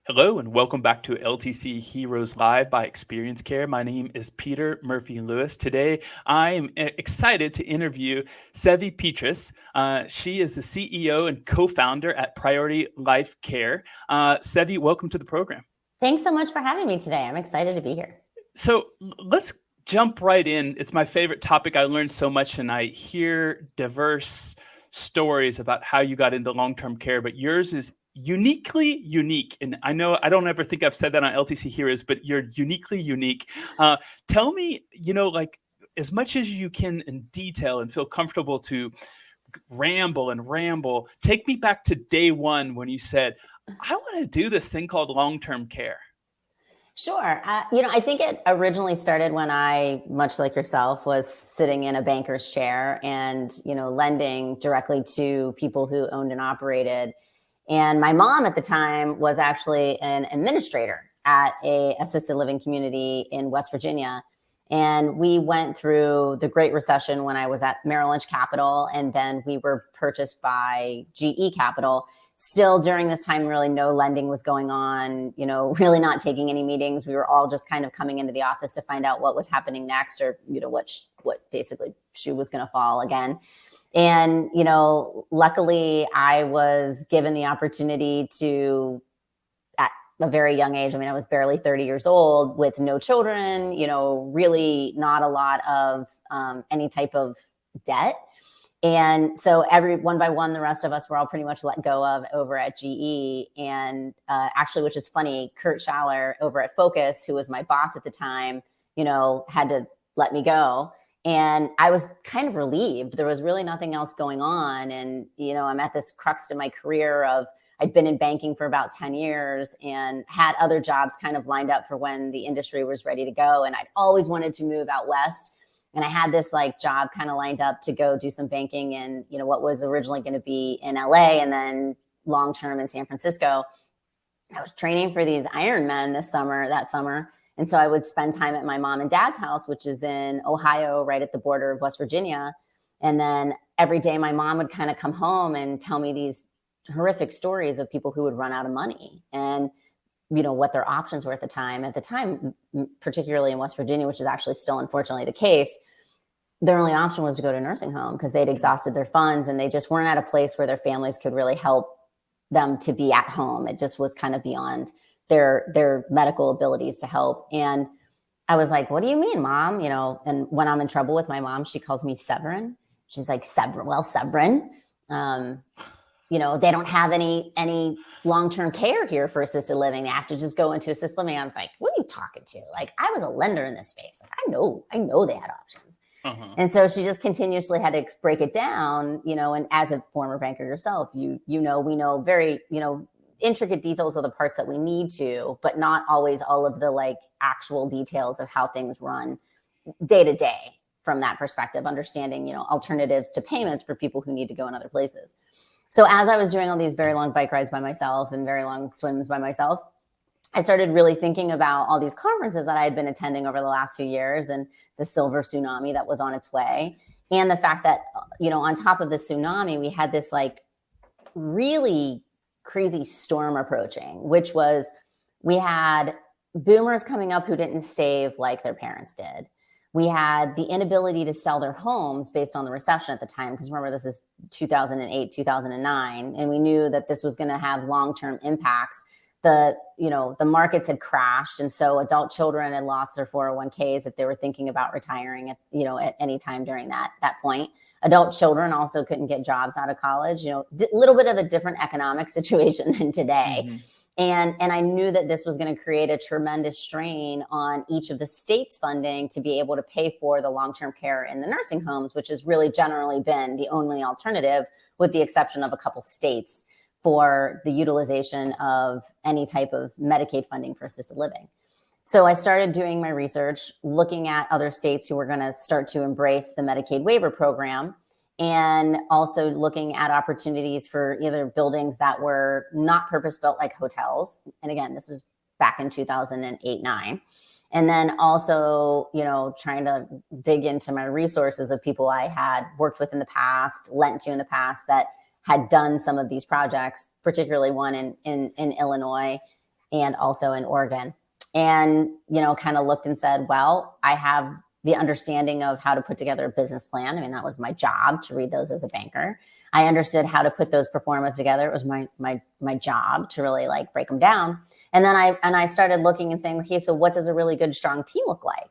Hello and welcome back to LTC Heroes Live by Experience Care. My name is Peter Murphy Lewis. Today, I am excited to interview Sevi Petras. She is the CEO and co-founder at Priority Life Care. Sevi, welcome to the program. Thanks so much for having me today. I'm excited to be here. So let's jump right in. It's my favorite topic. I learned so much and I hear diverse stories about how you got into long-term care, but yours is uniquely unique. And I know I don't ever think I've said that on LTC Heroes, but you're uniquely unique. Tell me, like as much as you can in detail and feel comfortable to ramble, take me back to day one when you said, I want to do this thing called long-term care. Sure. I think it originally started when I, much like yourself, was sitting in a banker's chair and, lending directly to people who owned and operated. And my mom at the time was actually an administrator at a assisted living community in West Virginia. And we went through the Great Recession when I was at Merrill Lynch Capital, and then we were purchased by GE Capital. Still during this time, really no lending was going on, really not taking any meetings. We were all just kind of coming into the office to find out what was happening next, or, what basically shoe was going to fall again. And, luckily I was given the opportunity to, at a very young age, I was barely 30 years old with no children, really not a lot of any type of debt. And so one by one, the rest of us were all pretty much let go of over at GE. And actually, which is funny, Kurt Schaller over at Focus, who was my boss at the time, had to let me go. And I was kind of relieved. There was really nothing else going on. And, I'm at this crux to my career of I'd been in banking for about 10 years and had other jobs kind of lined up for when the industry was ready to go. And I'd always wanted to move out west. And I had this job kind of lined up to go do some banking in, what was originally going to be in LA and then long-term in San Francisco. I was training for these Ironmen that summer. And so I would spend time at my mom and dad's house, which is in Ohio, right at the border of West Virginia. And then every day my mom would kind of come home and tell me these horrific stories of people who would run out of money and what their options were at the time. At the time, particularly in West Virginia, which is actually still unfortunately the case, their only option was to go to a nursing home because they'd exhausted their funds and they just weren't at a place where their families could really help them to be at home. It just was kind of beyond their medical abilities to help. And I was like, what do you mean, Mom? And when I'm in trouble with my mom, she calls me Severine. She's like, Severine. They don't have any long-term care here for assisted living. They have to just go into assisted living. I'm like, what are you talking to? I was a lender in this space. I know they had options. Uh-huh. And so she just continuously had to break it down, and as a former banker yourself, we know very, intricate details of the parts that we need to, but not always all of the actual details of how things run day to day from that perspective, understanding, alternatives to payments for people who need to go in other places. So as I was doing all these very long bike rides by myself and very long swims by myself, I started really thinking about all these conferences that I had been attending over the last few years and the silver tsunami that was on its way. And the fact that, on top of the tsunami, we had this really crazy storm approaching, which was we had boomers coming up who didn't save like their parents did. We had the inability to sell their homes based on the recession at the time, because remember, this is 2008, 2009, and we knew that this was going to have long-term impacts. The markets had crashed, and so adult children had lost their 401ks if they were thinking about retiring at any time during that point. Adult children also couldn't get jobs out of college, a little bit of a different economic situation than today. Mm-hmm. And I knew that this was going to create a tremendous strain on each of the states' funding to be able to pay for the long-term care in the nursing homes, which has really generally been the only alternative, with the exception of a couple states, for the utilization of any type of Medicaid funding for assisted living. So I started doing my research, looking at other states who were going to start to embrace the Medicaid waiver program, and also looking at opportunities for either buildings that were not purpose-built like hotels. And again, this was back in 2008-9. And then also, trying to dig into my resources of people I had worked with in the past, lent to in the past, that had done some of these projects, particularly one in Illinois. and also in Oregon. And, kind of looked and said, well, I have the understanding of how to put together a business plan. I mean, that was my job to read those as a banker. I understood how to put those performance together. It was my job to really like break them down. And then I started looking and saying, okay, so what does a really good, strong team look like?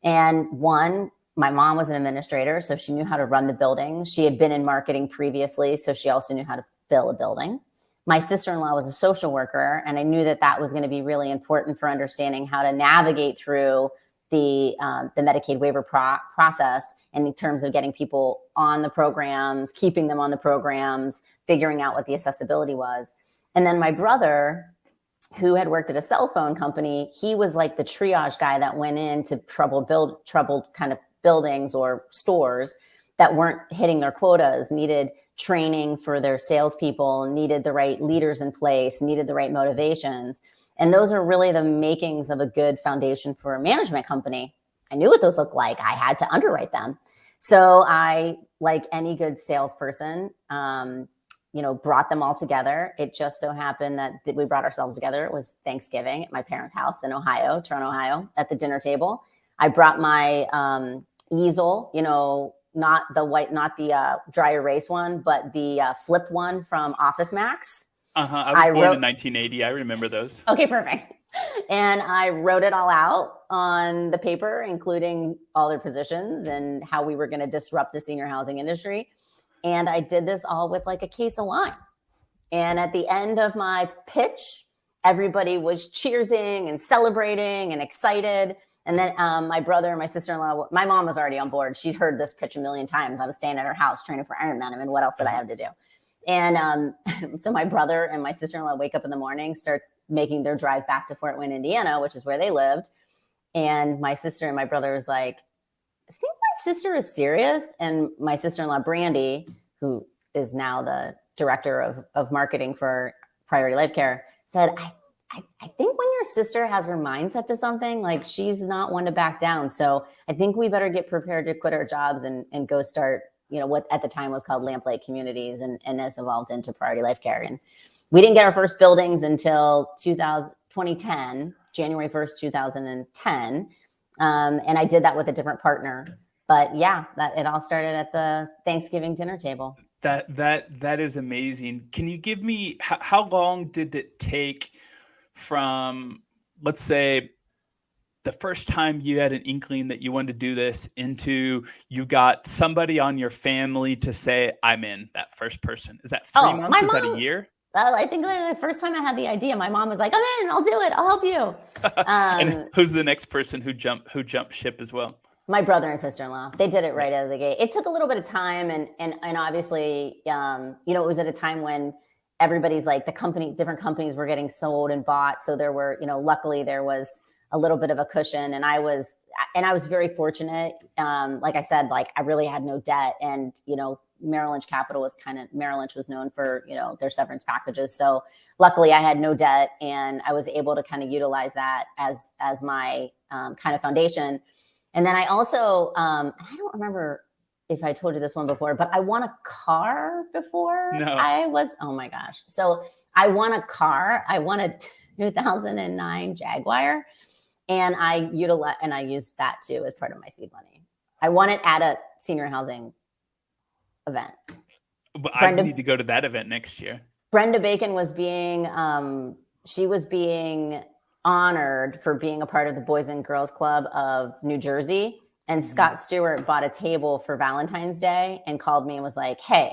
And one, my mom was an administrator, so she knew how to run the building. She had been in marketing previously, so she also knew how to fill a building. My sister-in-law was a social worker, and I knew that was going to be really important for understanding how to navigate through the Medicaid waiver process in terms of getting people on the programs, keeping them on the programs, figuring out what the accessibility was. And then my brother, who had worked at a cell phone company, he was like the triage guy that went into troubled kind of buildings or stores that weren't hitting their quotas, needed training for their salespeople, needed the right leaders in place, needed the right motivations. And those are really the makings of a good foundation for a management company. I knew what those looked like. I had to underwrite them. So I, like any good salesperson, brought them all together. It just so happened that we brought ourselves together. It was Thanksgiving at my parents' house in Ohio, Toronto, Ohio, at the dinner table. I brought my easel, not the dry erase one, but the flip one from Office Max. I was born in 1980. I remember those. Okay, perfect. And I wrote it all out on the paper, including all their positions and how we were going to disrupt the senior housing industry. And I did this all with like a case of wine. And at the end of my pitch, everybody was cheersing and celebrating and excited. And then my brother and my sister-in-law, my mom was already on board. She'd heard this pitch a million times. I was staying at her house training for Ironman. I mean, what else did I have to do? And so my brother and my sister-in-law wake up in the morning, start making their drive back to Fort Wayne, Indiana, which is where they lived. And my sister and my brother was like, I think my sister is serious. And my sister-in-law, Brandy, who is now the director of marketing for Priority Life Care, said, I think when your sister has her mind set to something, like she's not one to back down. So I think we better get prepared to quit our jobs and go start, what at the time was called Lamplight Communities and has evolved into Priority Life Care. And we didn't get our first buildings until 2010, January 1st, 2010. And I did that with a different partner. But yeah, that it all started at the Thanksgiving dinner table. That is amazing. Can you give me, how long did it take from, let's say, the first time you had an inkling that you wanted to do this into you got somebody on your family to say, I'm in, that first person? Is that 3 months? Is that a year? I think the first time I had the idea, my mom was like, I'm in, I'll do it. I'll help you. And who's the next person who jumped ship as well? My brother and sister-in-law. They did it right out of the gate. It took a little bit of time. And obviously, it was at a time when everybody's like different companies were getting sold and bought. So there were, luckily there was a little bit of a cushion. And I was very fortunate. Like I said, like I really had no debt. And, Merrill Lynch Capital was Merrill Lynch was known for, their severance packages. So luckily I had no debt and I was able to kind of utilize that as my kind of foundation. And then I also, I don't remember if I told you this one before, but I won a car before. No. Oh my gosh. So I won a car. I won a 2009 Jaguar. And I used that too as part of my seed money. I won it at a senior housing event. But I need to go to that event next year. Brenda Bacon was being honored for being a part of the Boys and Girls Club of New Jersey. And Scott Stewart bought a table for Valentine's Day and called me and was like, hey,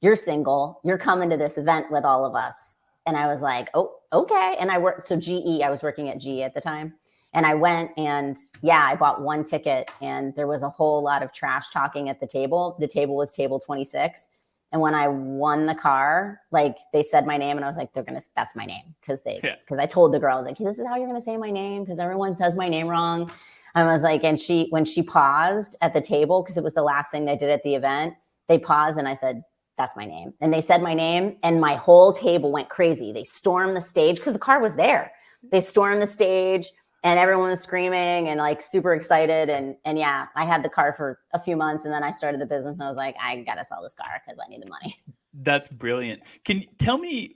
you're single. You're coming to this event with all of us. And I was like, oh, okay. And I was working at GE at the time. And I went and I bought one ticket and there was a whole lot of trash talking at the table. The table was table 26. And when I won the car, like they said my name and I was like, that's my name. Cause I told the girl, I was like, hey, this is how you're going to say my name. Cause everyone says my name wrong. I was like, and when she paused at the table, cause it was the last thing they did at the event, they paused and I said, that's my name. And they said my name and my whole table went crazy. They stormed the stage cause the car was there. They stormed the stage and everyone was screaming and like super excited. And I had the car for a few months and then I started the business and I was like, I got to sell this car because I need the money. That's brilliant. Can you tell me,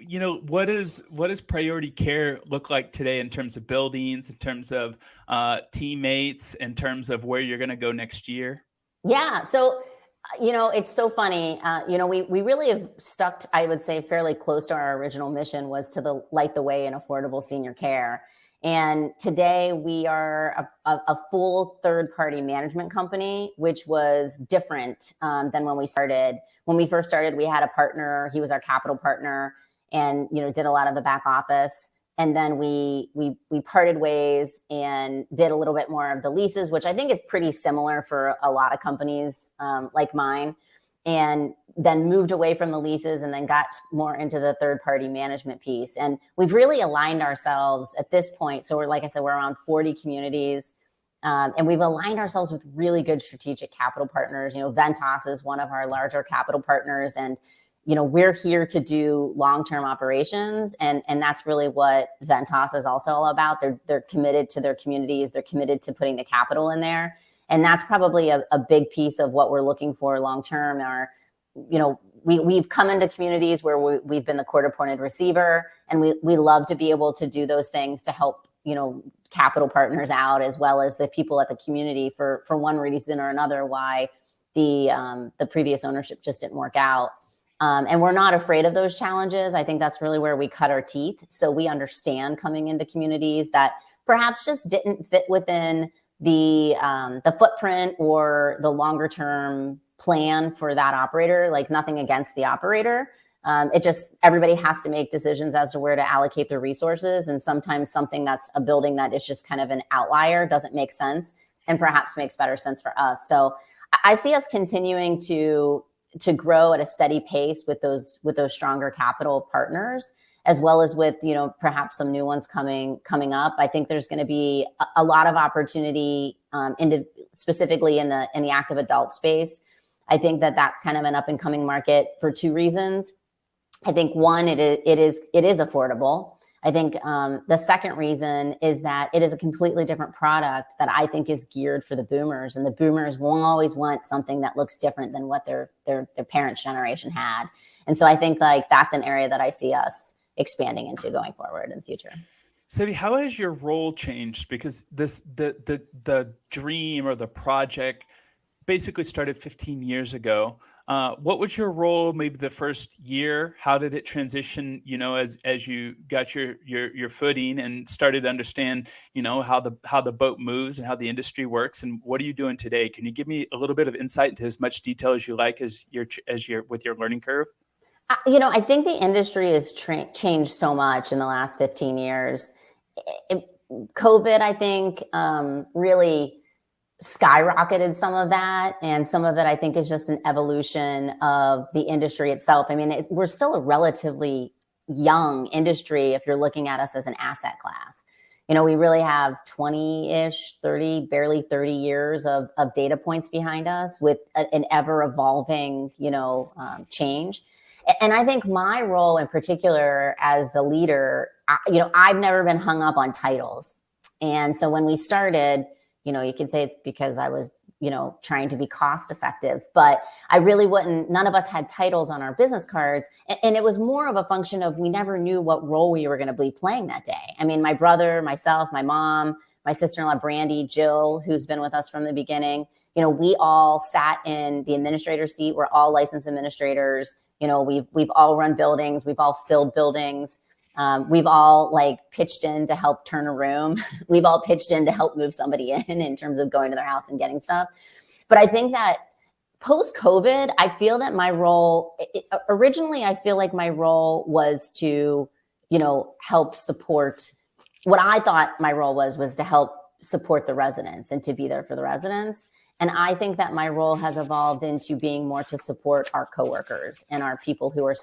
what does priority care look like today in terms of buildings, in terms of teammates, in terms of where you're going to go next year? Yeah. So, it's so funny. We really have stuck, I would say, fairly close to our original mission, was to light the way in affordable senior care. And today we are a full third party management company, which was different than when we started. When we first started, we had a partner. He was our capital partner, and did a lot of the back office. And then we parted ways and did a little bit more of the leases, which I think is pretty similar for a lot of companies like mine. And then moved away from the leases and then got more into the third party management piece. And we've really aligned ourselves at this point. So we're, like I said, we're around 40 communities. And we've aligned ourselves with really good strategic capital partners. Ventas is one of our larger capital partners. And we're here to do long-term operations, and that's really what Ventas is also all about. They're committed to their communities. They're committed to putting the capital in there, and that's probably a big piece of what we're looking for long-term. We've come into communities where we've been the court-appointed receiver, and we love to be able to do those things to help capital partners out, as well as the people at the community for one reason or another why the previous ownership just didn't work out. And we're not afraid of those challenges. I think that's really where we cut our teeth. So we understand coming into communities that perhaps just didn't fit within the footprint or the longer term plan for that operator. Like, nothing against the operator. It just, everybody has to make decisions as to where to allocate their resources. And sometimes something that's a building that is just kind of an outlier doesn't make sense, and perhaps makes better sense for us. So I see us continuing to grow at a steady pace with those stronger capital partners, as well as with perhaps some new ones coming up. I think there's going to be a lot of opportunity specifically in the active adult space. I think that's kind of an up and coming market for two reasons. I think one, it is affordable. I think the second reason is that it is a completely different product that I think is geared for the boomers, and the boomers will always want something that looks different than what their parents' generation had. And so I think that's an area that I see us expanding into going forward in the future. Sevi, how has your role changed? Because the dream or the project basically started 15 years ago. What was your role maybe the first year? How did it transition, as you got your footing and started to understand, how the boat moves and how the industry works? And what are you doing today? Can you give me a little bit of insight into as much detail as you like as you're with your learning curve? I think the industry has changed so much in the last 15 years. COVID, I think, really skyrocketed some of that, and some of it I think is just an evolution of the industry itself. I mean, we're still a relatively young industry if you're looking at us as an asset class. We really have 20-ish, 30, barely 30 years of data points behind us, with an ever evolving, change. And I think my role in particular as the leader, I've never been hung up on titles. And so when we started, you could say it's because I was, trying to be cost effective, but I really none of us had titles on our business cards. And it was more of a function of, we never knew what role we were going to be playing that day. I mean, my brother, myself, my mom, my sister-in-law, Brandy, Jill, who's been with us from the beginning, we all sat in the administrator seat. We're all licensed administrators. We've all run buildings. We've all filled buildings. We've all pitched in to help turn a room. We've all pitched in to help move somebody in terms of going to their house and getting stuff. But I think that post-COVID, I feel that my role, originally, I feel like my role was to, help support. What I thought my role was to help support the residents and to be there for the residents. And I think that my role has evolved into being more to support our coworkers and our people who are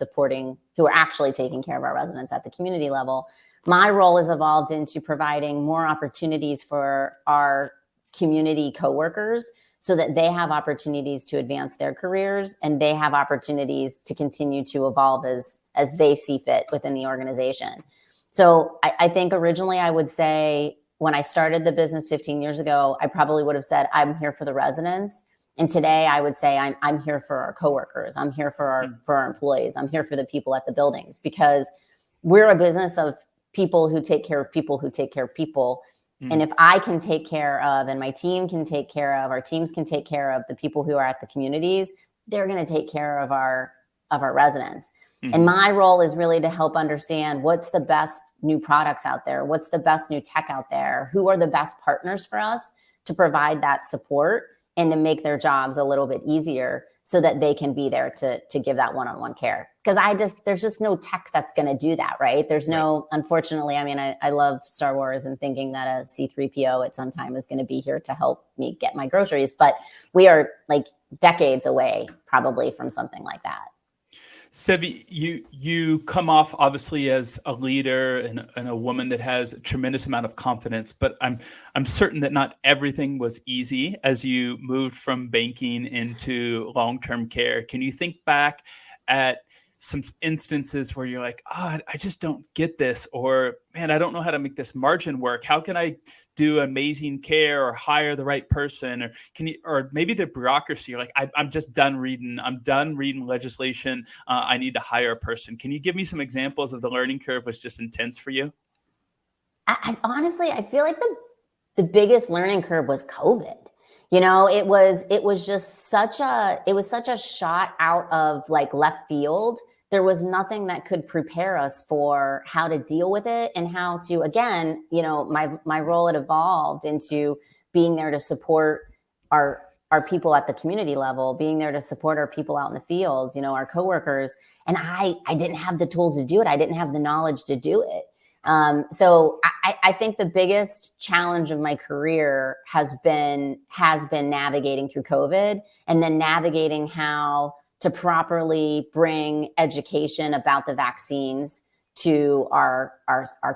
actually taking care of our residents at the community level. My role has evolved into providing more opportunities for our community coworkers so that they have opportunities to advance their careers, and they have opportunities to continue to evolve as they see fit within the organization. So I think originally I would say, when I started the business 15 years ago, I probably would have said, I'm here for the residents. And today I would say I'm here for our coworkers. I'm here for our employees. I'm here for the people at the buildings, because we're a business of people who take care of people who take care of people. And if I can take care of, and my team can take care of, our teams can take care of the people who are at the communities, they're going to take care of our residents. And my role is really to help understand what's the best new products out there, what's the best new tech out there, who are the best partners for us to provide that support and to make their jobs a little bit easier so that they can be there to give that one-on-one care. Because there's just no tech that's going to do that, right? There's no, unfortunately, I mean, I love Star Wars and thinking that a C-3PO at some time is going to be here to help me get my groceries, but we are like decades away probably from something like that. Sevi, you come off obviously as a leader and a woman that has a tremendous amount of confidence, but I'm certain that not everything was easy as you moved from banking into long-term care. Can you think back at some instances where you're like, oh, I just don't get this, or man, I don't know how to make this margin work. How can I do amazing care or hire the right person? Or can you, or maybe the bureaucracy, you're like, I'm just done reading. I'm done reading legislation. I need to hire a person. Can you give me some examples of the learning curve was just intense for you? I honestly, I feel like the biggest learning curve was COVID. You know, it was just such a shot out of like left field. There was nothing that could prepare us for how to deal with it and how to, again, you know, my role had evolved into being there to support our people at the community level, being there to support our people out in the fields, you know, our coworkers. And I didn't have the tools to do it. I didn't have the knowledge to do it. So I think the biggest challenge of my career has been navigating through COVID, and then navigating how to properly bring education about the vaccines to our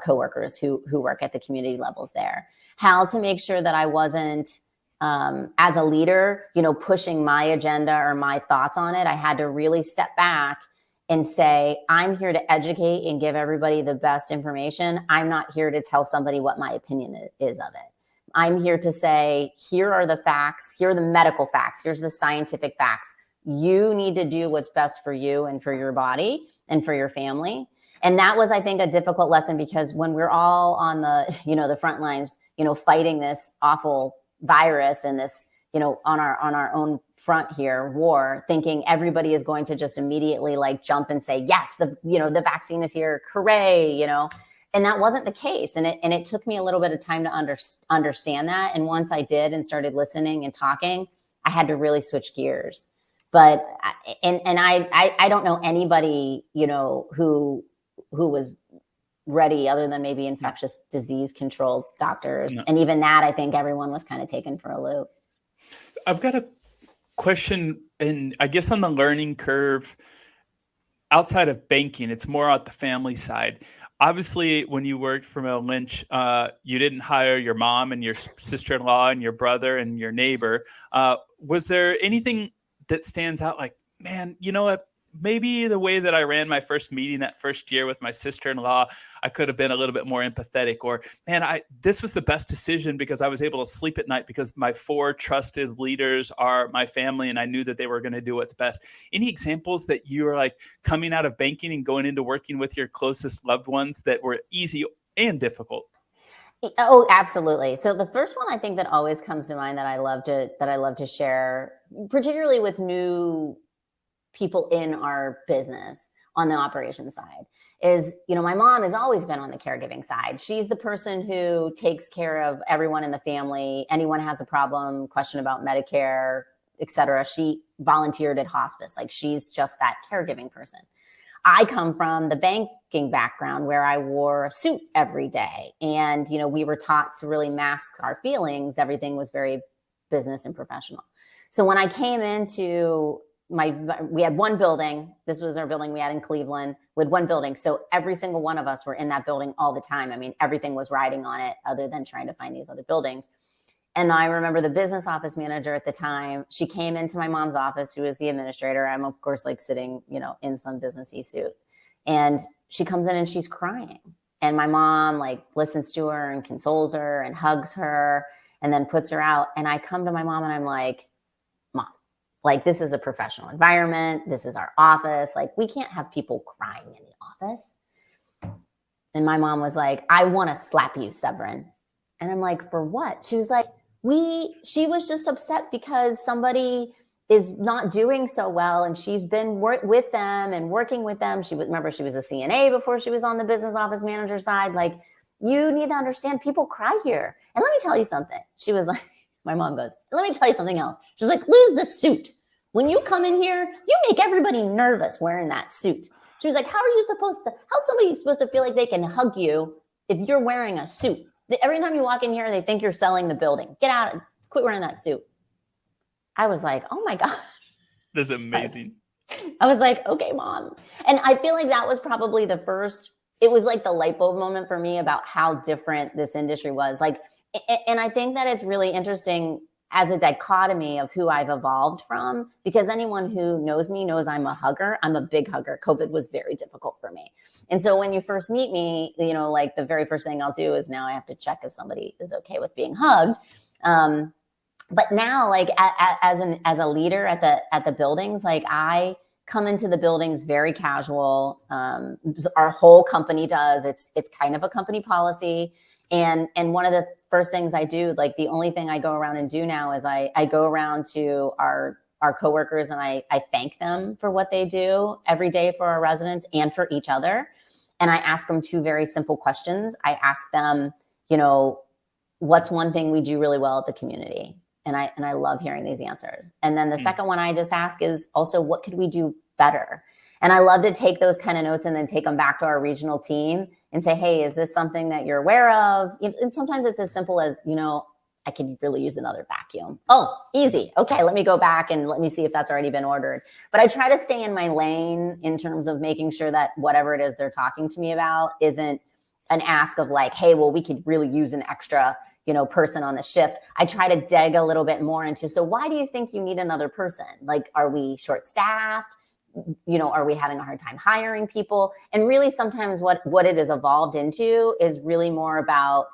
coworkers who work at the community levels there. How to make sure that I wasn't, as a leader, you know, pushing my agenda or my thoughts on it. I had to really step back and say, I'm here to educate and give everybody the best information. I'm not here to tell somebody what my opinion is of it. I'm here to say, here are the facts, here are the medical facts, here's the scientific facts. You need to do what's best for you and for your body and for your family. And that was, I think, a difficult lesson, because when we're all on the, you know, the front lines, you know, fighting this awful virus and this, you know, on our own front here, war, thinking everybody is going to just immediately like jump and say, yes, the vaccine is here, hooray, you know, and that wasn't the case. And it took me a little bit of time to understand that. And once I did and started listening and talking, I had to really switch gears. But I don't know anybody, you know, who was ready other than maybe infectious disease control doctors. No. And even that, I think everyone was kind of taken for a loop. I've got a question, and I guess on the learning curve outside of banking, it's more at the family side. Obviously, when you worked for Merrill Lynch, you didn't hire your mom and your sister-in-law and your brother and your neighbor. Was there anything that stands out like, man, you know what? Maybe the way that I ran my first meeting that first year with my sister-in-law, I could have been a little bit more empathetic, or man, this was the best decision because I was able to sleep at night because my 4 trusted leaders are my family and I knew that they were going to do what's best. Any examples that you were like coming out of banking and going into working with your closest loved ones that were easy and difficult? Oh, absolutely. So the first one I think that always comes to mind that I love to share, particularly with new people in our business on the operations side, is, you know, my mom has always been on the caregiving side. She's the person who takes care of everyone in the family. Anyone has a problem, question about Medicare, et cetera. She volunteered at hospice. Like, she's just that caregiving person. I come from the banking background where I wore a suit every day. And, you know, we were taught to really mask our feelings. Everything was very business and professional. So when I came into we had one building. This was our building we had in Cleveland. We had one building. So every single one of us were in that building all the time. I mean, everything was riding on it other than trying to find these other buildings. And I remember the business office manager at the time, she came into my mom's office, who was the administrator. I'm, of course, like sitting, you know, in some businessy suit. And she comes in and she's crying. And my mom like listens to her and consoles her and hugs her and then puts her out. And I come to my mom and I'm like, Mom, Like, this is a professional environment. This is our office. Like, we can't have people crying in the office. And my mom was like, I want to slap you, Severine. And I'm like, for what? She was like, she was just upset because somebody is not doing so well. And she's been with them and working with them. Remember, she was a CNA before she was on the business office manager side. Like, you need to understand, people cry here. And let me tell you something. She was like, my mom goes, let me tell you something else. She's like, lose the suit. When you come in here, you make everybody nervous wearing that suit. She was like, how's somebody supposed to feel like they can hug you if you're wearing a suit? Every time you walk in here, they think you're selling the building. Get out, quit wearing that suit. I was like, oh my God. That's amazing. I was like, okay, Mom. And I feel like that was probably it was like the light bulb moment for me about how different this industry was. Like, and I think that it's really interesting as a dichotomy of who I've evolved from, because anyone who knows me knows I'm a hugger. I'm a big hugger. COVID was very difficult for me. And so when you first meet me, like the very first thing I'll do is now I have to check if somebody is okay with being hugged. But now, like as a leader at the buildings, like I come into the buildings very casual. Our whole company does. It's kind of a company policy. And one of the first things I do, like the only thing I go around and do now is I go around to our coworkers and I thank them for what they do every day for our residents and for each other. And I ask them two very simple questions. I ask them, what's one thing we do really well at the community? And I love hearing these answers. And then the second one I just ask is also, what could we do better? And I love to take those kind of notes and then take them back to our regional team and say, hey, is this something that you're aware of? And sometimes it's as simple as, I could really use another vacuum. Oh, easy. Okay, let me go back and let me see if that's already been ordered. But I try to stay in my lane in terms of making sure that whatever it is they're talking to me about isn't an ask of like, hey, well, we could really use an extra person on the shift. I try to dig a little bit more into, so why do you think you need another person? Like, are we short-staffed? Are we having a hard time hiring people? And really sometimes what it has evolved into is really more about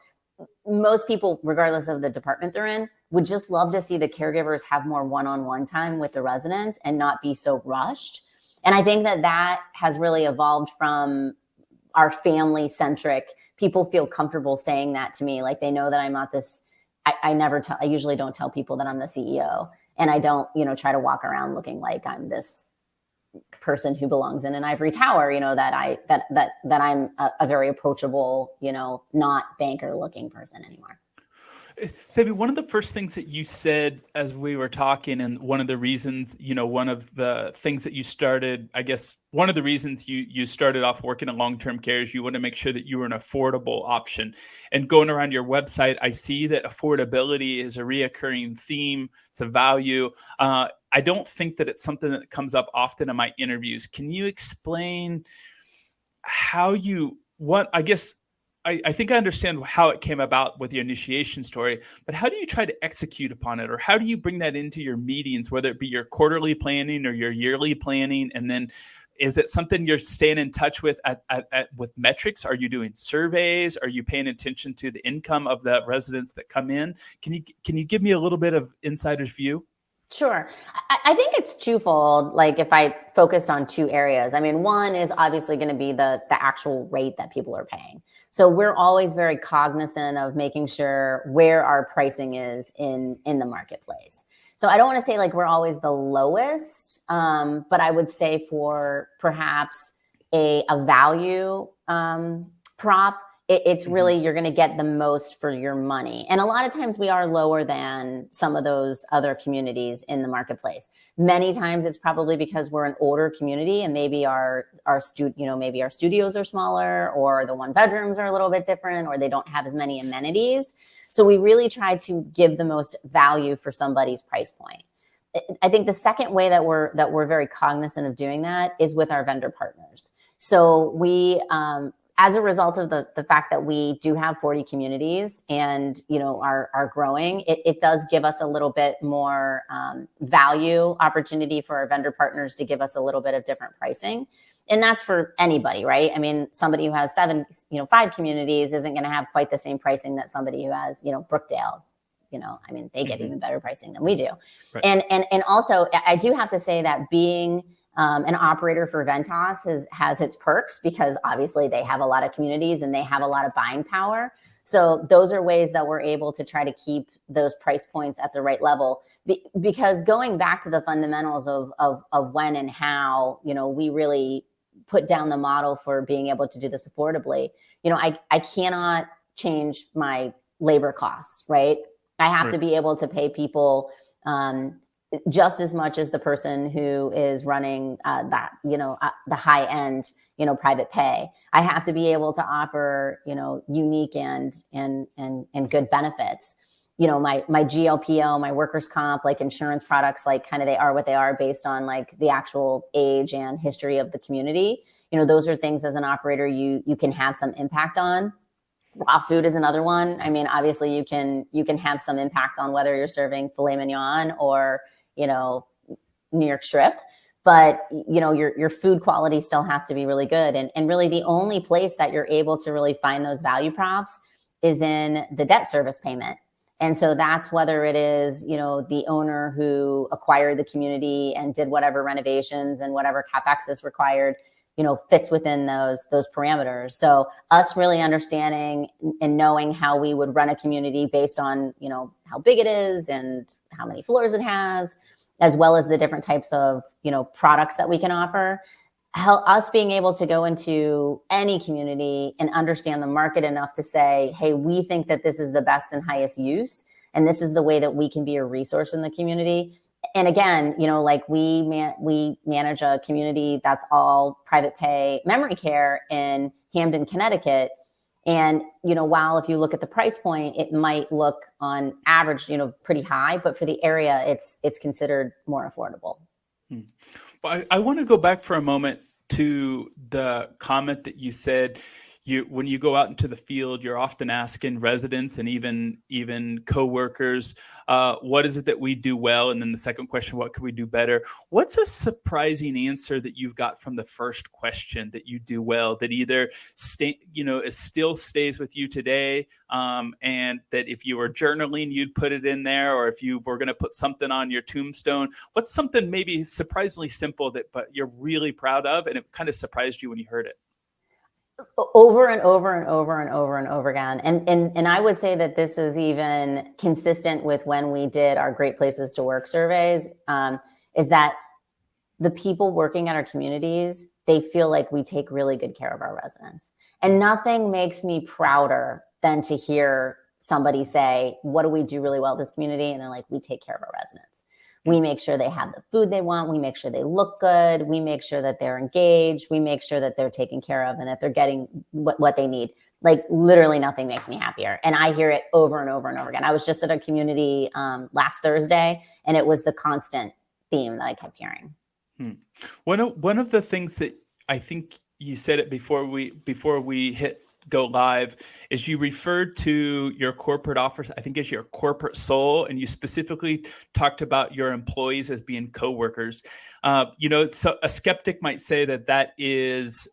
most people, regardless of the department they're in, would just love to see the caregivers have more one-on-one time with the residents and not be so rushed. And I think that has really evolved from our family-centric. People feel comfortable saying that to me. Like, they know that I'm not this, I usually don't tell people that I'm the CEO, and I don't, try to walk around looking like I'm this person who belongs in an ivory tower, that I'm a very approachable, not banker looking person anymore. Sabi, one of the first things that you said as we were talking, and one of the reasons, one of the things that you started, I guess, one of the reasons you started off working in long-term care is you want to make sure that you were an affordable option. And going around your website, I see that affordability is a reoccurring theme. It's a value. I don't think that it's something that comes up often in my interviews. Can you explain I think I understand how it came about with your initiation story, but how do you try to execute upon it? Or how do you bring that into your meetings, whether it be your quarterly planning or your yearly planning? And then is it something you're staying in touch with with metrics? Are you doing surveys? Are you paying attention to the income of the residents that come in? Can you give me a little bit of insider's view? Sure. I think it's twofold. Like, if I focused on two areas, I mean, one is obviously going to be the actual rate that people are paying. So we're always very cognizant of making sure where our pricing is in the marketplace. So I don't want to say like we're always the lowest, but I would say for perhaps a value prop, it's really, you're going to get the most for your money. And a lot of times we are lower than some of those other communities in the marketplace. Many times it's probably because we're an older community and maybe maybe our studios are smaller, or the one bedrooms are a little bit different, or they don't have as many amenities. So we really try to give the most value for somebody's price point. I think the second way that we're very cognizant of doing that is with our vendor partners. So we, as a result of the fact that we do have 40 communities and, are growing, it does give us a little bit more value opportunity for our vendor partners to give us a little bit of different pricing. And that's for anybody, right? I mean, somebody who has 5 communities isn't going to have quite the same pricing that somebody who has, Brookdale, I mean, they get even better pricing than we do. Right. And also I do have to say that being an operator for Ventas has its perks, because obviously they have a lot of communities and they have a lot of buying power. So those are ways that we're able to try to keep those price points at the right level. Because going back to the fundamentals of when and how, we really put down the model for being able to do this affordably. I cannot change my labor costs, right? I have to be able to pay people just as much as the person who is running the high end, private pay. I have to be able to offer, unique and good benefits. My GLPO, my workers' comp, like insurance products, like kind of they are what they are based on like the actual age and history of the community. Those are things as an operator you can have some impact on. Raw food is another one. I mean, obviously you can have some impact on whether you're serving filet mignon or, New York strip, but your food quality still has to be really good. And really the only place that you're able to really find those value props is in the debt service payment. And so that's whether it is, the owner who acquired the community and did whatever renovations and whatever CapEx is required, fits within those parameters. So us really understanding and knowing how we would run a community based on, how big it is and how many floors it has, as well as the different types of, products that we can offer, help us being able to go into any community and understand the market enough to say, hey, we think that this is the best and highest use, and this is the way that we can be a resource in the community. And again, like we manage a community that's all private pay memory care in Hamden, Connecticut. And, while if you look at the price point, it might look on average, pretty high, but for the area, it's considered more affordable. Well, I want to go back for a moment to the comment that you said. When you go out into the field, you're often asking residents and even coworkers, what is it that we do well? And then the second question, what can we do better? What's a surprising answer that you've got from the first question that you do well, that either it still stays with you today, and that if you were journaling, you'd put it in there, or if you were going to put something on your tombstone? What's something maybe surprisingly simple but you're really proud of, and it kind of surprised you when you heard it? Over and over and over and over and over again. And I would say that this is even consistent with when we did our Great Places to Work surveys, is that the people working at our communities, they feel like we take really good care of our residents. And nothing makes me prouder than to hear somebody say, what do we do really well in this community? And they're like, we take care of our residents. We make sure they have the food they want. We make sure they look good. We make sure that they're engaged. We make sure that they're taken care of and that they're getting what they need. Like literally nothing makes me happier. And I hear it over and over and over again. I was just at a community last Thursday, and it was the constant theme that I kept hearing. One of the things that I think you said it before we hit go live is you referred to your corporate office, I think, as your corporate soul, and you specifically talked about your employees as being coworkers. So a skeptic might say that is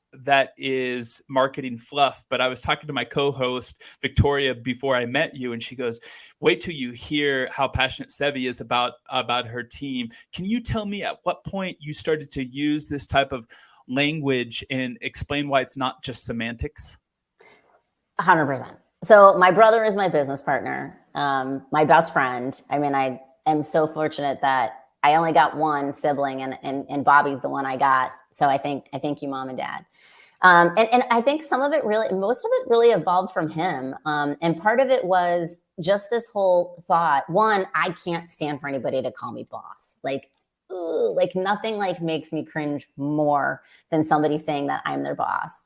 marketing fluff, but I was talking to my co-host Victoria before I met you, and she goes, wait till you hear how passionate Sevi is about her team. Can you tell me at what point you started to use this type of language and explain why it's not just semantics? 100%. So my brother is my business partner, my best friend. I mean, I am so fortunate that I only got one sibling, and Bobby's the one I got. So I thank you, Mom and Dad. And I think most of it really evolved from him. And part of it was just this whole thought. One, I can't stand for anybody to call me boss. Like nothing makes me cringe more than somebody saying that I'm their boss.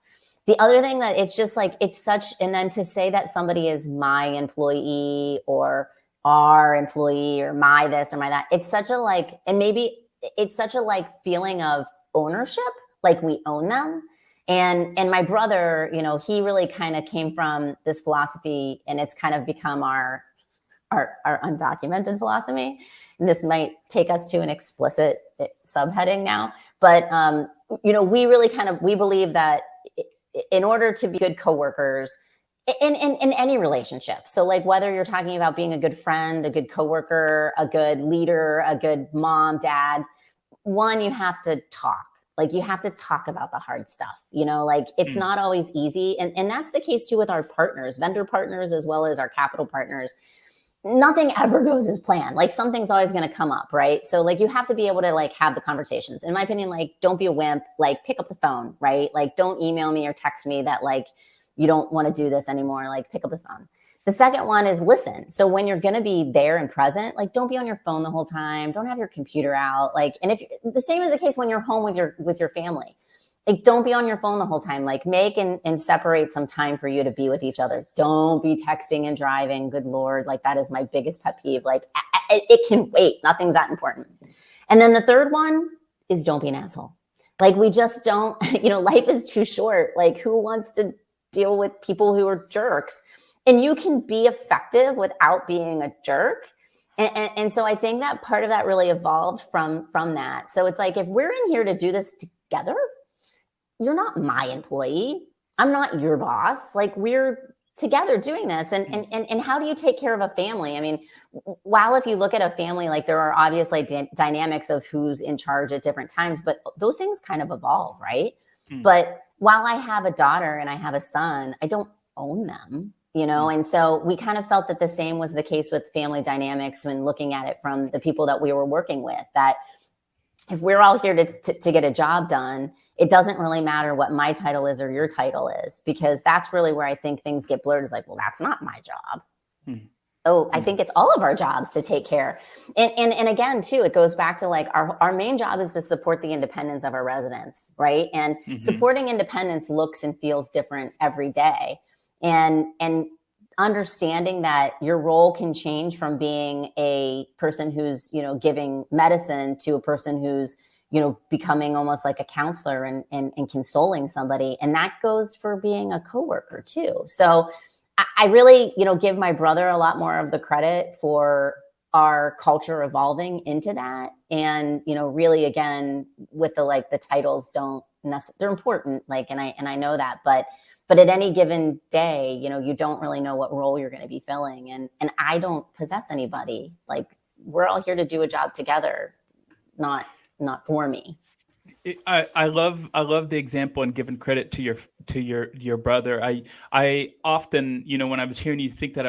The other thing that it's just and then to say that somebody is my employee or our employee or my this or my that, it's such a feeling of ownership, like we own them. And my brother, he really kind of came from this philosophy, and it's kind of become our undocumented philosophy. And this might take us to an explicit subheading now, but we really we believe that in order to be good coworkers, in any relationship. So like whether you're talking about being a good friend, a good coworker, a good leader, a good mom, dad, one, you have to talk. Like you have to talk about the hard stuff, like it's not always easy. And that's the case too with our partners, vendor partners, as well as our capital partners. Nothing ever goes as planned. Like something's always going to come up, right? So like you have to be able to like have the conversations. In my opinion, like don't be a wimp, like pick up the phone, right? Like don't email me or text me that like you don't want to do this anymore. Like pick up the phone. The second one is listen. So when you're going to be there and present, like don't be on your phone the whole time. Don't have your computer out. Like, and if the same is the case when you're home with your family, like don't be on your phone the whole time. Like make and separate some time for you to be with each other. Don't be texting and driving. Good Lord. Like that is my biggest pet peeve. Like it can wait. Nothing's that important. And then the third one is don't be an asshole. Like we just don't, life is too short. Like who wants to deal with people who are jerks? And you can be effective without being a jerk. And so I think that part of that really evolved from that. So it's like, if we're in here to do this together, you're not my employee. I'm not your boss. Like we're together doing this. And how do you take care of a family? I mean, while if you look at a family, like there are obviously dynamics of who's in charge at different times, but those things kind of evolve, right? But while I have a daughter and I have a son, I don't own them. And so we kind of felt that the same was the case with family dynamics when looking at it from the people that we were working with, that if we're all here to get a job done, it doesn't really matter what my title is or your title is, because that's really where I think things get blurred. Is like, well, that's not my job. Oh, I think it's all of our jobs to take care. And again, too, it goes back to like our main job is to support the independence of our residents, right? And supporting independence looks and feels different every day. And understanding that your role can change from being a person who's, giving medicine to a person who's, becoming almost like a counselor and consoling somebody. And that goes for being a coworker too. So I really, give my brother a lot more of the credit for our culture evolving into that. And, really, again, with the titles they're important, like, and I know that, but at any given day, you don't really know what role you're going to be filling. And I don't possess anybody. Like we're all here to do a job together, not for me. I love the example and giving credit to your brother. I often, when I was hearing you think that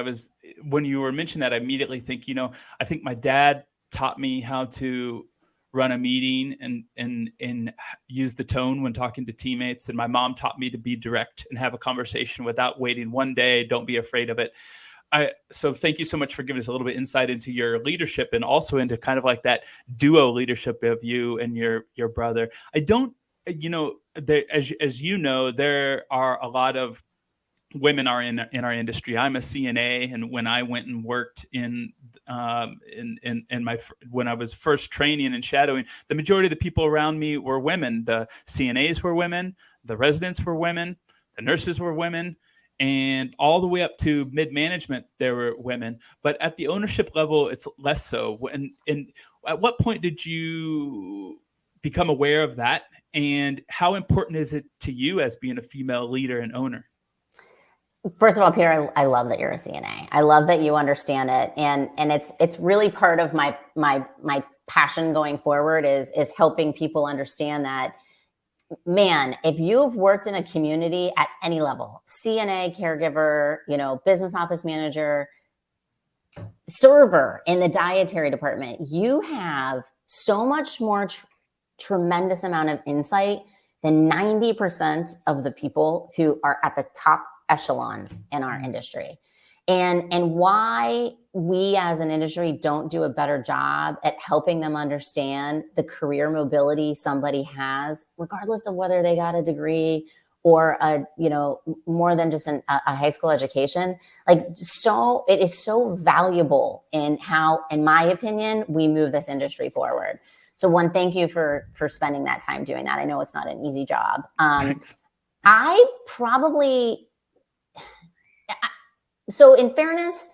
when you were mentioning that, I immediately think, I think my dad taught me how to run a meeting and use the tone when talking to teammates. And my mom taught me to be direct and have a conversation without waiting one day. Don't be afraid of it. So thank you so much for giving us a little bit insight into your leadership and also into kind of like that duo leadership of you and your brother. I don't, as you know, there are a lot of women are in our industry. I'm a CNA, and when I went and worked when I was first training and shadowing, the majority of the people around me were women. The CNAs were women, the residents were women, the nurses were women, and all the way up to mid-management, there were women. But at the ownership level, it's less so. And at what point did you become aware of that? And how important is it to you as being a female leader and owner? First of all, Peter, I love that you're a CNA. I love that you understand it. And it's really part of my passion going forward is helping people understand that, man, if you've worked in a community at any level, CNA, caregiver, business office manager, server in the dietary department, you have so much more tremendous amount of insight than 90% of the people who are at the top echelons in our industry. And why we as an industry don't do a better job at helping them understand the career mobility somebody has, regardless of whether they got a degree or more than just a high school education. So it is so valuable in how, in my opinion, we move this industry forward. So one, thank you for spending that time doing that. I know it's not an easy job. So in fairness,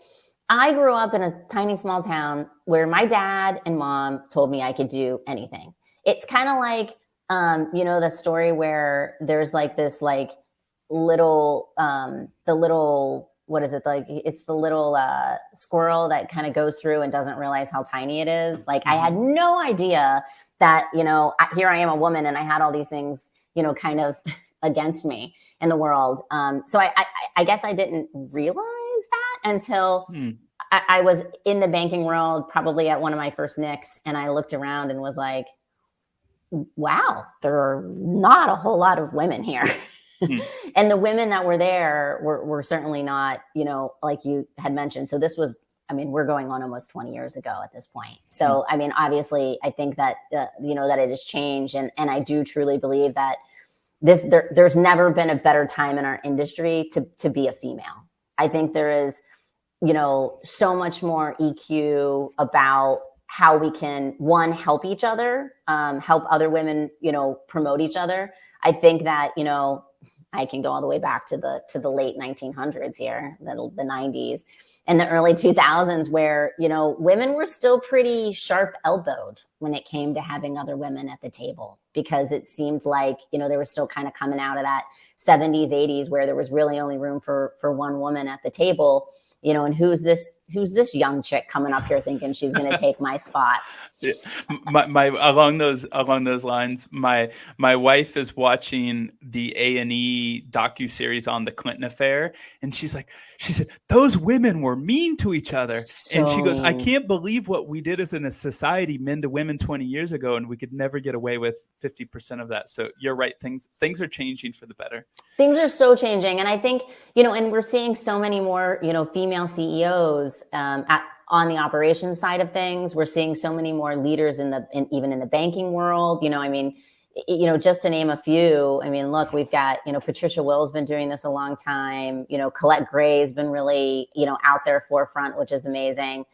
I grew up in a tiny small town where my dad and mom told me I could do anything. It's kind of like, the story where there's like this what is it, like it's the little squirrel that kind of goes through and doesn't realize how tiny it is. Like I had no idea that, here I am, a woman, and I had all these things, kind of against me in the world. So I guess I didn't realize that until I was in the banking world, probably at one of my first NICs, and I looked around and was like, wow, there are not a whole lot of women here. And the women that were there were certainly not, like you had mentioned. So this was, we're going on almost 20 years ago at this point. So, obviously I think that, that it has changed. And I do truly believe that there's never been a better time in our industry to be a female. I think there is, so much more EQ about how we can, one, help each other, help other women, promote each other. I think that, I can go all the way back to the late 1900s here, the 90s and the early 2000s, where, women were still pretty sharp elbowed when it came to having other women at the table, because it seemed like, they were still kind of coming out of that 70s, 80s, where there was really only room for one woman at the table, and who's this young chick coming up here thinking she's going to take my spot? Yeah. My along those lines, my wife is watching the A&E docuseries on the Clinton affair, and she said those women were mean to each other, and she goes, I can't believe what we did as in a society, men to women 20 years ago, and we could never get away with 50% of that. So you're right, things are changing for the better. Things are so changing, and I think and we're seeing so many more female CEOs on the operations side of things. We're seeing so many more leaders even in the banking world. Just to name a few. Look, we've got Patricia Will's been doing this a long time. Colette Gray's been really out there forefront, which is amazing.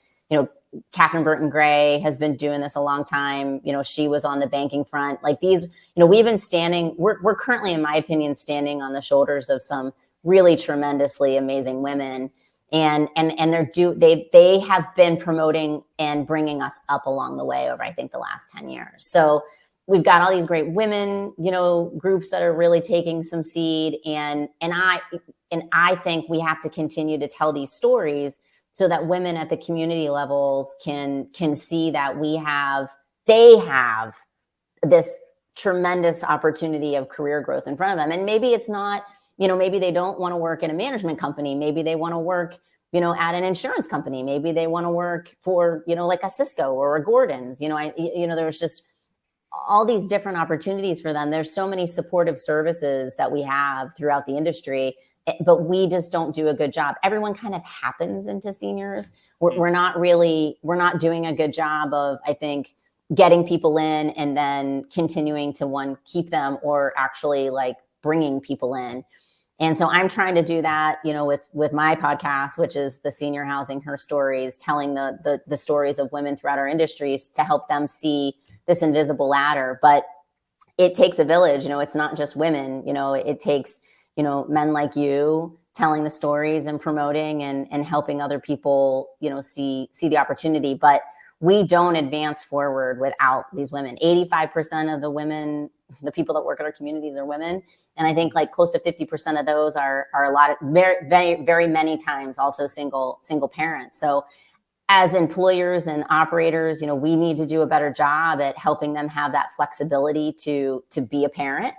Catherine Burton Gray has been doing this a long time. She was on the banking front. Like these, we've been standing. We're currently, in my opinion, standing on the shoulders of some really tremendously amazing women. And they have been promoting and bringing us up along the way over, I think, the last 10 years. So we've got all these great women, groups that are really taking some seed. And I think we have to continue to tell these stories so that women at the community levels can see that they have this tremendous opportunity of career growth in front of them. And maybe it's not, maybe they don't want to work in a management company. Maybe they want to work, at an insurance company. Maybe they want to work for, like a Cisco or a Gordon's. There's just all these different opportunities for them. There's so many supportive services that we have throughout the industry, but we just don't do a good job. Everyone kind of happens into seniors. We're not doing a good job of, I think, getting people in and then continuing to keep them, or actually like bringing people in. And so I'm trying to do that, with my podcast, which is the Senior Housing Her Stories, telling the stories of women throughout our industries to help them see this invisible ladder. But it takes a village. It's not just women. It takes men like you telling the stories and promoting and helping other people see the opportunity. But we don't advance forward without these women. 85% of the people that work at our communities are women. And I think like close to 50% of those are a lot of very, very, very many times also single parents. So as employers and operators, we need to do a better job at helping them have that flexibility to be a parent,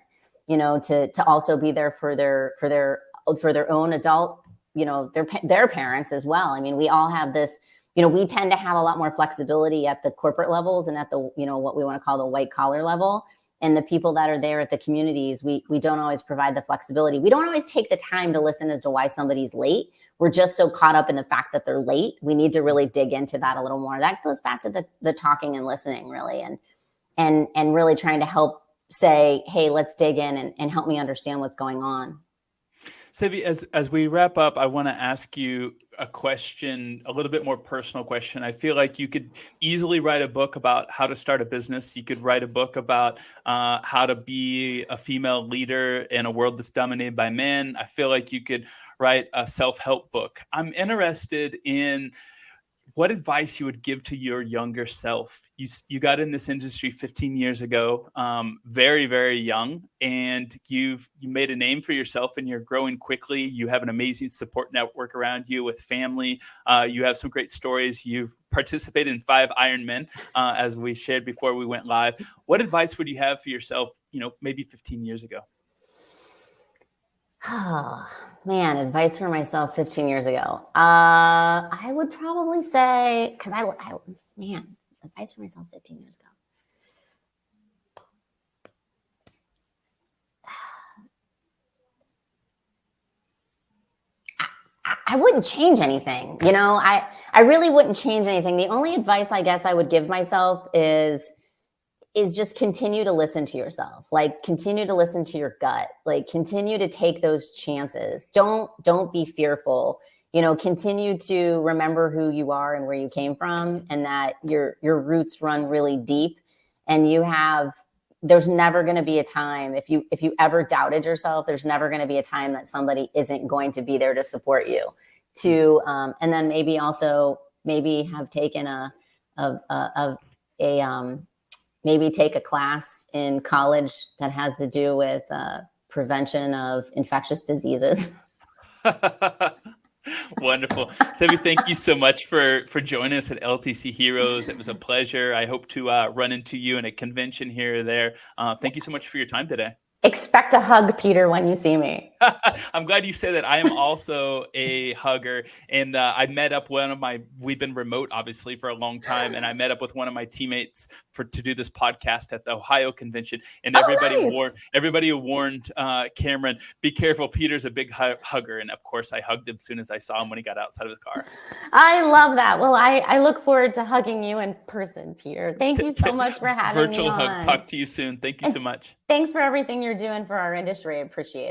to also be there for their own adult, their parents as well. We all have this, we tend to have a lot more flexibility at the corporate levels and at the, what we want to call the white collar level. And the people that are there at the communities, we don't always provide the flexibility. We don't always take the time to listen as to why somebody's late. We're just so caught up in the fact that they're late. We need to really dig into that a little more. That goes back to the talking and listening, really, and really trying to help say, hey, let's dig in and help me understand what's going on. Sevi, as we wrap up, I want to ask you a question, a little bit more personal question. I feel like you could easily write a book about how to start a business. You could write a book about how to be a female leader in a world that's dominated by men. I feel like you could write a self-help book. I'm interested in what advice you would give to your younger self? You got in this industry 15 years ago, very, very young, and you made a name for yourself, and you're growing quickly. You have an amazing support network around you with family. You have some great stories. You've participated in 5 Ironmen, as we shared before we went live. What advice would you have for yourself, maybe 15 years ago? Oh, man, advice for myself 15 years ago. I would probably say, because man, advice for myself 15 years ago. I wouldn't change anything. I really wouldn't change anything. The only advice I guess I would give myself is just continue to listen to yourself. Like, continue to listen to your gut. Like, continue to take those chances. Don't be fearful. Continue to remember who you are and where you came from, and that your roots run really deep. And there's never going to be a time, if you ever doubted yourself, there's never going to be a time that somebody isn't going to be there to support you. And then maybe have taken maybe take a class in college that has to do with prevention of infectious diseases. Wonderful. Sevi, thank you so much for joining us at LTC Heroes. It was a pleasure. I hope to run into you in a convention here or there. Thank you so much for your time today. Expect a hug, Peter, when you see me. I'm glad you say that. I am also a hugger, and I met up we've been remote obviously for a long time, and I met up with one of my teammates to do this podcast at the Ohio convention, and everybody warned Cameron, be careful, Peter's a big hugger, and of course I hugged him as soon as I saw him when he got outside of his car. I love that. Well, I look forward to hugging you in person, Peter. Thank you so much for having me on. Virtual hug. Talk to you soon. Thank you so much. Thanks for everything you're doing for our industry. I appreciate it.